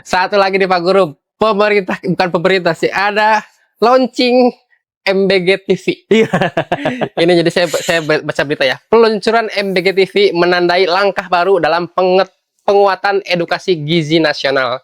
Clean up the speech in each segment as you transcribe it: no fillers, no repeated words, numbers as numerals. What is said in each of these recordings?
Satu lagi nih Pak Guru, pemerintah bukan pemerintah sih, ada launching MBG TV. Iya. Ini jadi saya baca berita ya. Peluncuran MBG TV menandai langkah baru dalam penguatan edukasi gizi nasional.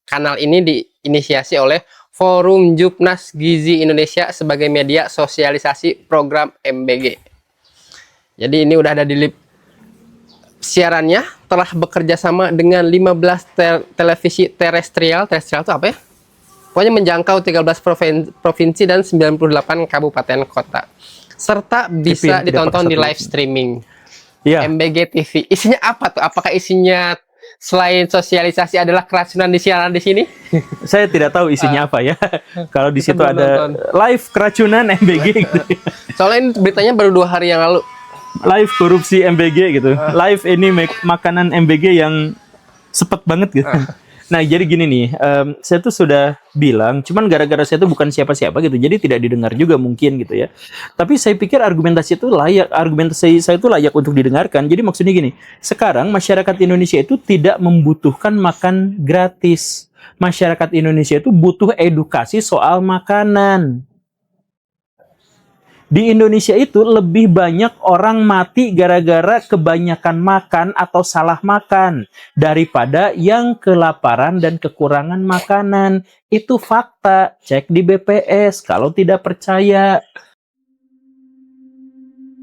Kanal ini diinisiasi oleh Forum Jupnas Gizi Indonesia sebagai media sosialisasi program MBG. Jadi ini udah ada di siarannya, telah bekerja sama dengan 15 televisi terestrial. Terestrial itu apa ya? Pokoknya menjangkau 13 provinsi dan 98 kabupaten kota. Serta bisa ditonton di live streaming. Iya. MBG TV. Isinya apa tuh? Apakah isinya selain sosialisasi adalah keracunan di siaran di sini? Saya tidak tahu isinya apa ya. Kalau di situ belum ada nonton. live keracunan MBG gitu. Soalnya ini beritanya baru 2 hari yang lalu. Live korupsi MBG gitu. Live ini makanan MBG yang sepet banget gitu. Nah, jadi gini nih, saya tuh sudah bilang, cuman gara-gara saya tuh bukan siapa-siapa gitu, jadi tidak didengar juga mungkin gitu ya. Tapi saya pikir argumentasi saya itu layak untuk didengarkan. Jadi maksudnya gini, sekarang masyarakat Indonesia itu tidak membutuhkan makan gratis. Masyarakat Indonesia itu butuh edukasi soal makanan. Di Indonesia itu lebih banyak orang mati gara-gara kebanyakan makan atau salah makan daripada yang kelaparan dan kekurangan makanan. Itu fakta. Cek di BPS kalau tidak percaya.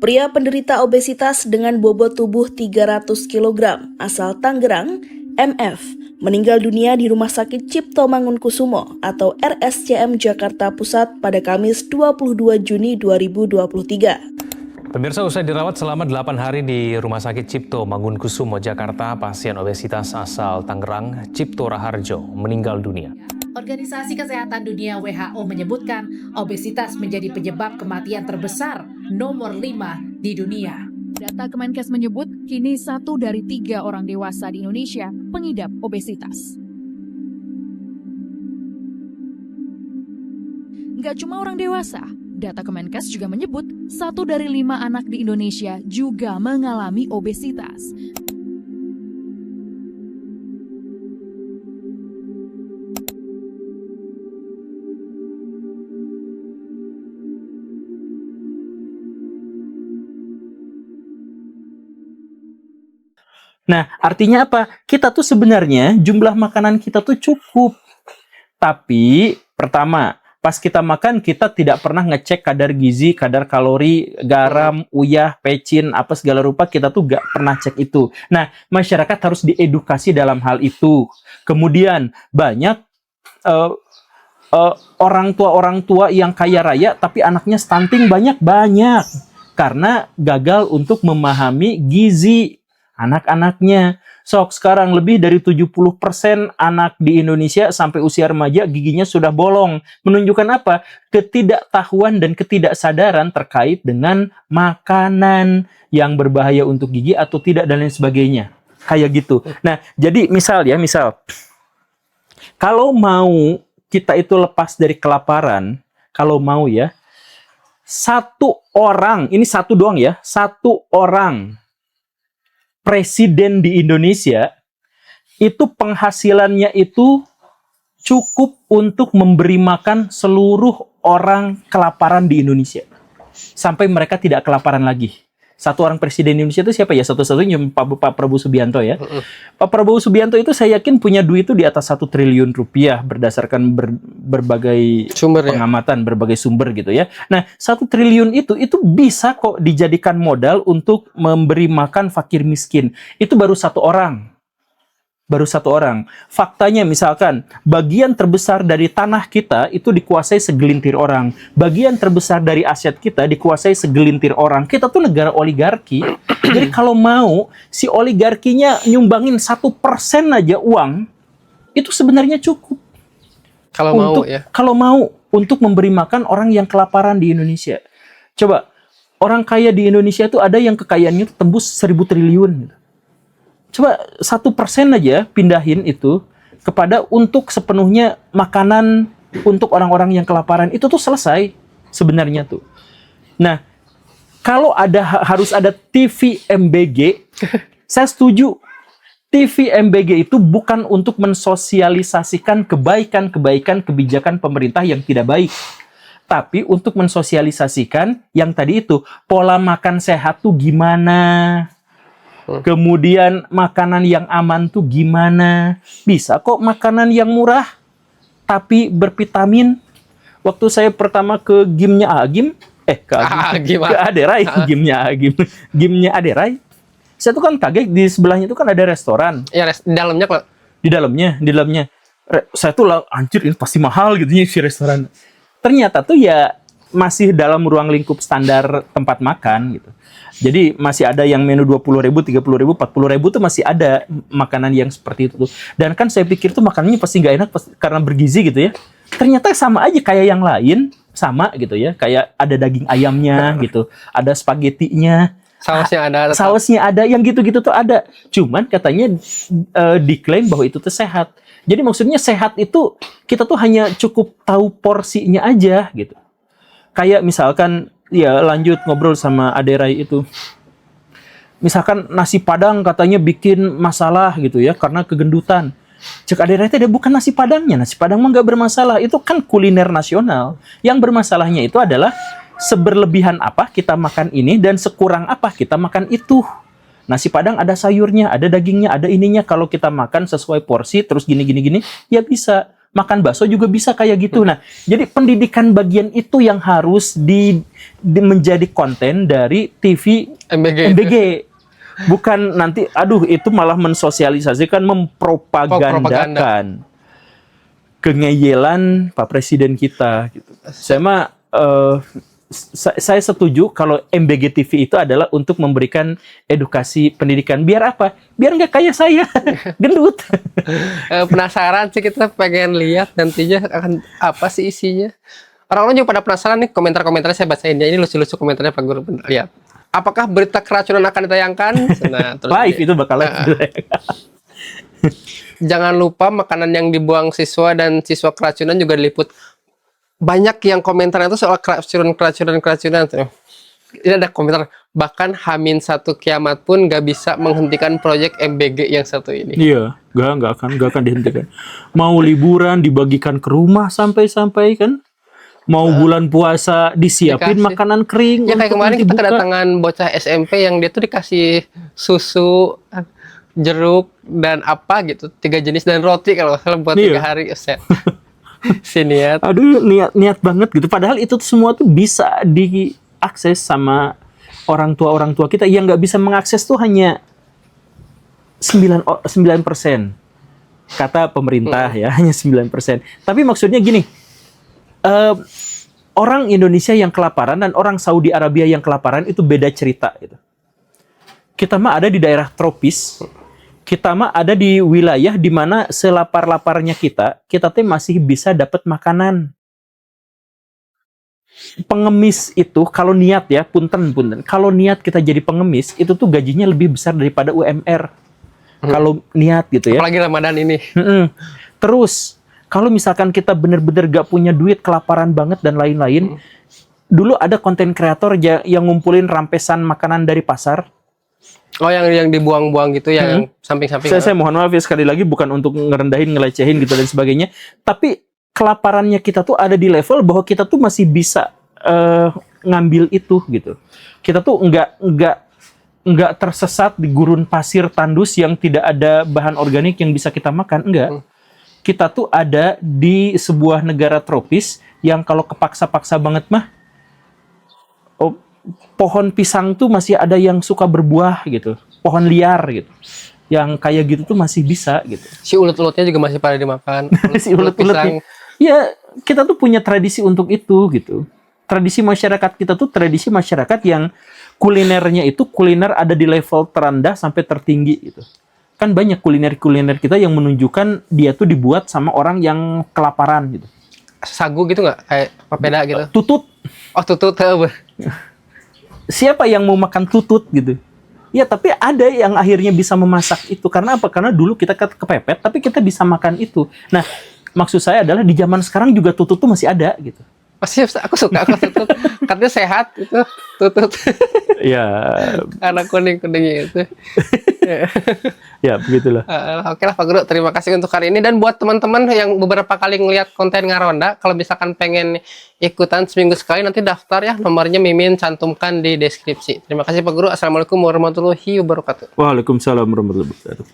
Pria penderita obesitas dengan bobot tubuh 300 kg asal Tangerang, MF, meninggal dunia di Rumah Sakit Cipto Mangunkusumo atau RSCM Jakarta Pusat pada Kamis 22 Juni 2023. Pemirsa, usai dirawat selama 8 hari di Rumah Sakit Cipto Mangunkusumo, Jakarta, pasien obesitas asal Tangerang, Cipto Raharjo, meninggal dunia. Organisasi Kesehatan Dunia WHO menyebutkan obesitas menjadi penyebab kematian terbesar nomor 5 di dunia. Data Kemenkes menyebut kini 1 dari 3 orang dewasa di Indonesia pengidap obesitas. Nggak cuma orang dewasa, data Kemenkes juga menyebut 1 dari 5 anak di Indonesia juga mengalami obesitas. Nah, artinya apa? Kita tuh sebenarnya jumlah makanan kita tuh cukup. Tapi, pertama, pas kita makan kita tidak pernah ngecek kadar gizi, kadar kalori, garam, uyah, pecin, apa segala rupa, kita tuh gak pernah cek itu. Nah, masyarakat harus diedukasi dalam hal itu. Kemudian, banyak orang tua yang kaya raya, tapi anaknya stunting banyak. Karena gagal untuk memahami gizi anak-anaknya. Sekarang lebih dari 70% anak di Indonesia sampai usia remaja giginya sudah bolong. Menunjukkan apa? Ketidaktahuan dan ketidaksadaran terkait dengan makanan yang berbahaya untuk gigi atau tidak dan lain sebagainya. Kayak gitu. Nah, jadi misal, kalau mau kita itu lepas dari kelaparan, kalau mau ya, satu orang presiden di Indonesia itu penghasilannya itu cukup untuk memberi makan seluruh orang kelaparan di Indonesia sampai mereka tidak kelaparan lagi. Satu orang presiden Indonesia itu siapa ya? Satu-satunya Pak Prabowo Subianto ya. Pak Prabowo Subianto itu saya yakin punya duit itu di atas 1 triliun rupiah berdasarkan berbagai Sumber, pengamatan, berbagai sumber gitu ya. Nah, 1 triliun itu bisa kok dijadikan modal untuk memberi makan fakir miskin. Itu baru satu orang. Faktanya misalkan, bagian terbesar dari tanah kita itu dikuasai segelintir orang. Bagian terbesar dari aset kita dikuasai segelintir orang. Kita tuh negara oligarki. Jadi kalau mau, si oligarkinya nyumbangin 1% aja uang, itu sebenarnya cukup. Kalau mau untuk memberi makan orang yang kelaparan di Indonesia. Coba, orang kaya di Indonesia itu ada yang kekayaannya tembus 1.000 triliun gitu. Coba 1% aja pindahin itu kepada untuk sepenuhnya makanan untuk orang-orang yang kelaparan. Itu tuh selesai sebenarnya tuh. Nah, kalau harus ada TV MBG, saya setuju. TV MBG itu bukan untuk mensosialisasikan kebaikan-kebaikan kebijakan pemerintah yang tidak baik. Tapi untuk mensosialisasikan yang tadi itu, pola makan sehat tuh gimana? Kemudian makanan yang aman tuh gimana? Bisa kok makanan yang murah, tapi bervitamin. Waktu saya pertama ke gymnya Agim, ke Aderai, gymnya Aderai. Saya tuh kan kaget, di sebelahnya itu kan ada restoran. Ya, di dalamnya kok. Di dalamnya. Saya tuh lah, anjir ini pasti mahal gitu si restoran. Ternyata tuh ya masih dalam ruang lingkup standar tempat makan gitu. Jadi masih ada yang menu 20.000, 30.000, 40.000 tuh masih ada makanan yang seperti itu tuh. Dan kan saya pikir tuh makanannya pasti nggak enak karena bergizi gitu ya. Ternyata sama aja kayak yang lain, sama gitu ya. Kayak ada daging ayamnya gitu, ada spagetinya. Sausnya ada, yang gitu-gitu tuh ada. Cuman katanya diklaim bahwa itu tuh sehat. Jadi maksudnya sehat itu kita tuh hanya cukup tahu porsinya aja gitu. Kayak misalkan ya lanjut ngobrol sama Aderai itu. Misalkan nasi Padang katanya bikin masalah gitu ya karena kegendutan. Cek Aderai itu bukan nasi Padangnya. Nasi Padang mah nggak bermasalah. Itu kan kuliner nasional. Yang bermasalahnya itu adalah seberlebihan apa kita makan ini dan sekurang apa kita makan itu. Nasi Padang ada sayurnya, ada dagingnya, ada ininya. Kalau kita makan sesuai porsi terus gini, ya bisa. Makan bakso juga bisa kayak gitu. Nah, jadi pendidikan bagian itu yang harus menjadi konten dari TV MBG. Bukan nanti, itu malah mensosialisasikan, mempropagandakan kengeyelan Pak Presiden kita. Gitu. Saya setuju kalau MBG TV itu adalah untuk memberikan edukasi pendidikan. Biar apa? Biar nggak kayak saya, gendut. Penasaran sih, kita pengen lihat nantinya akan apa sih isinya. Orang-orang juga pada penasaran nih, komentar-komentarnya saya bacain ya. Ini lucu-lucu komentarnya Pak Guru. Lihat. Apakah berita keracunan akan ditayangkan? Nah, terus live itu bakal live. Jangan lupa makanan yang dibuang siswa dan siswa keracunan juga diliput. Banyak yang komentar itu soal keracunan tuh. Ini ada komentar, bahkan H-1 kiamat pun gak bisa menghentikan proyek MBG yang satu ini. Iya, gak akan dihentikan. Mau liburan dibagikan ke rumah sampai kan. Mau bulan puasa disiapin makanan kering. Ya kayak kemarin kita kedatangan bocah SMP yang dia tuh dikasih susu, jeruk dan apa gitu, 3 jenis dan roti kalau buat 3 hari set. Si niat. Aduh, niat banget gitu. Padahal itu semua tuh bisa diakses sama orang tua kita. Yang nggak bisa mengakses tuh hanya 9%. Kata pemerintah ya, hanya 9%. Tapi maksudnya gini, orang Indonesia yang kelaparan dan orang Saudi Arabia yang kelaparan itu beda cerita gitu. Kita mah ada di daerah tropis. Kita mah ada di wilayah di mana selapar-laparnya kita teh masih bisa dapat makanan. Pengemis itu kalau niat ya, punten. Kalau niat kita jadi pengemis, itu tuh gajinya lebih besar daripada UMR. Kalau niat gitu ya. Apalagi Ramadan ini. Terus, kalau misalkan kita bener-bener gak punya duit, kelaparan banget dan lain-lain, dulu ada konten kreator yang ngumpulin rampesan makanan dari pasar. Oh, yang dibuang-buang gitu, yang samping-samping. Saya mohon maaf ya sekali lagi, bukan untuk ngerendahin, ngelecehin gitu dan sebagainya. Tapi kelaparannya kita tuh ada di level bahwa kita tuh masih bisa ngambil itu gitu. Kita tuh nggak tersesat di gurun pasir tandus yang tidak ada bahan organik yang bisa kita makan. Enggak. Kita tuh ada di sebuah negara tropis yang kalau kepaksa-paksa banget mah, pohon pisang tuh masih ada yang suka berbuah gitu, pohon liar gitu, yang kayak gitu tuh masih bisa gitu. Si ulet-uletnya juga masih pada dimakan. Si ulet-uletnya. Ya, kita tuh punya tradisi untuk itu gitu. Tradisi masyarakat kita tuh tradisi masyarakat yang kulinernya itu kuliner ada di level terendah sampai tertinggi gitu. Kan banyak kuliner-kuliner kita yang menunjukkan dia tuh dibuat sama orang yang kelaparan gitu. Sagu gitu nggak? Kayak papeda gitu? Tutut. Oh, tutut. Siapa yang mau makan tutut gitu? Ya, tapi ada yang akhirnya bisa memasak itu. Karena apa? Karena dulu kita kepepet, tapi kita bisa makan itu. Nah, maksud saya adalah di zaman sekarang juga tutut tuh masih ada gitu. Pasti aku suka tutut. Katanya sehat itu tutut. Ya. Karena kuning-kuningnya itu. Ya, begitulah. Oke lah Pak Guru, terima kasih untuk hari ini. Dan buat teman-teman yang beberapa kali ngeliat konten Ngaronda, kalau misalkan pengen ikutan seminggu sekali, nanti daftar ya, nomornya Mimin cantumkan di deskripsi. Terima kasih Pak Guru. Assalamualaikum warahmatullahi wabarakatuh. Waalaikumsalam warahmatullahi wabarakatuh.